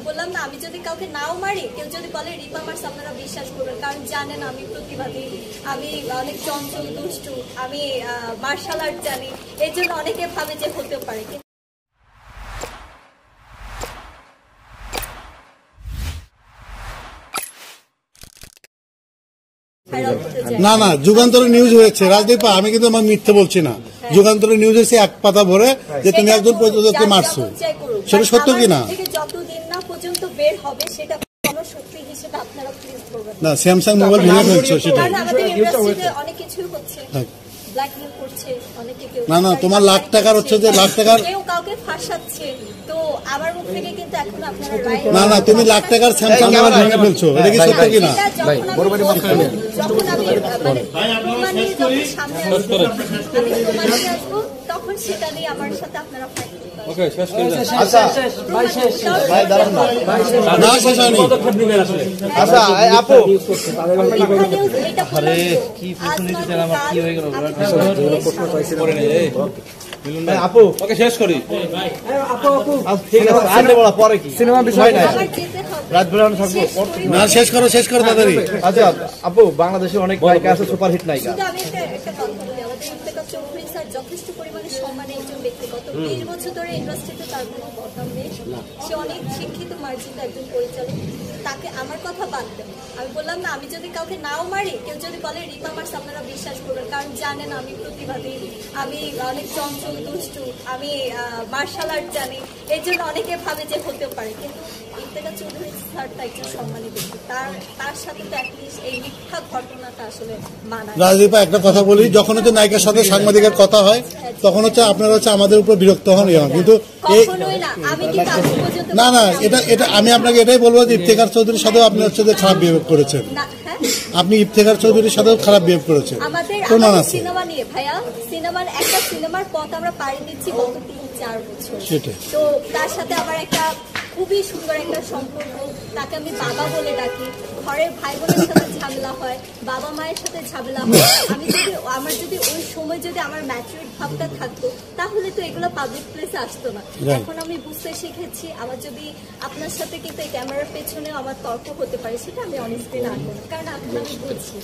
বললাম না, আমি যদি কাউকে নাও মারি, কেউ যদি বলে রিপা মারছে, আপনারা বিশ্বাস করবেন, কারণ জানেন আমি প্রতিবাদী, আমি অনেক চঞ্চল দুষ্টু, আমি মার্শাল আর্ট জানি, এই জন্য অনেকে ভাবে যে হতে পারে। না না, যুগান্তরে নিউজ হয়েছে রাজদীপা, আমি কিন্তু আমার মিথ্যে বলছি না। যুগান্তরে নিউজ হয়েছে এক পাতা ভরে যে তুমি একজন প্রযোজককে মারছো, সেটা সত্য কিনা? যতদিন না পর্যন্ত বের হবে সেটা কোনো সত্যি হিসেবে আপনারা প্লিজ করবেন না। স্যামসাং মোবাইল ভেঙে ফেলছো, সেটা আমাদের ইন্ডাস্ট্রিতে অনেক কিছুই হচ্ছে, ব্ল্যাকমেল করছে অনেকে, কেউ না না, তোমার লাখ টাকার হচ্ছে যে লাখ টাকার, কেউ কাউকে ফাঁসাচ্ছে, তো আমার মুখ থেকে কিন্তু এখন আপনারা রাইট। না না, তুমি লাখ টাকার স্যামসাং মোবাইল ভেঙে ফেলছো, এটা কি সত্য কিনা? যখন আমি প্রমাণিত সামনে আসবো তখন সেটা নিয়ে আমার সাথে আপনারা ফাইট করবেন। ওকে, শেষ করে দাও। আচ্ছা ভাই শেষ, ভাই দাঁড়ান না, ভাই শেষ না, শেষ হয়নি। আচ্ছা আপু, আরে কি প্রশ্ন দিতেছেন, আমার কি হয়ে গেল করে নে এই আপু ওকে শেষ করি। আপু ঠিক আছে, আগে বলা পরে কি সিনেমা বিষয় নাই, রাত বেলা থাকবো না, শেষ করো তাড়াতাড়ি। আচ্ছা আপু, বাংলাদেশে অনেক নায়িকা আছে, সুপার হিট নায়িকা, আমি একটা কথা বলি, আমাদের ইফতেখার চৌধুরী স্যার যথেষ্ট পরিমাণে সম্মানের একজন ব্যক্তিগত 20 বছর ধরে ইন্ডাস্ট্রিতে তার কোনো বদনাম নেই, সে অনেক শিক্ষিত মার্জিত একজন পরিচালক, তাকে আমার কথা বাদ দেন। আমি বললাম না, আমি যদি কাউকে নাও মারি, কেউ যদি বলে রিপা মারছে, আপনারা বিশ্বাস করবেন, কারণ জানেন আমি প্রতিবাদী, আমি অনেক চঞ্চল দুষ্টু, আমি মার্শাল আর্ট জানি, এই জন্য অনেকে ভাবে যে হতে পারে, কিন্তু ইফতেখার চৌধুরী স্যার তো একজন সম্মানী ব্যক্তি, তার সাথে তো অ্যাটলিস্ট এই মিথ্যা ঘটনাটা আসলে মানায়। রাজদীপা, একটা কথা বলি, যখন হচ্ছে নায়িকার সাথে সাংবাদিকের কথা হয় তখন হচ্ছে আপনারা হচ্ছে আমাদের উপর বিরক্ত হন, কিন্তু না না, এটা আমি আপনাকে এটাই বলবো যে ইফতেখার চৌধুরীর সাথেও আপনি হচ্ছে যে খারাপ বিহেভ করেছেন, আপনি ইফতেখার চৌধুরীর সাথেও খারাপ বিহেভ করেছেন। প্রমাণ আছে। সিনেমা নিয়ে ভাইয়া, একটা সিনেমার পথ আমরা পাড়ি দিচ্ছি গত 3-4 বছর, তো তার সাথে আমার একটা খুবই সুন্দর একটা সম্পর্ক, তাকে আমি বাবা বলে ডাকি, ঘরের ভাই বোনের সাথে ঝামেলা হয়, বাবা মায়ের সাথে ঝামেলা হয়, আমার যদি ওই সময় যদি আমার ম্যাচুরিট ভাবটা থাকতো তাহলে তো এগুলো পাবলিক প্লেসে আসতো না। এখন আমি বুঝতে শিখেছি, আমার যদি আপনার সাথে কিন্তু এই ক্যামেরার পেছনেও আমার তর্ক হতে পারে, সেটা আমি অনেস্টলি না করি, কারণ এখন আমি বুঝছি।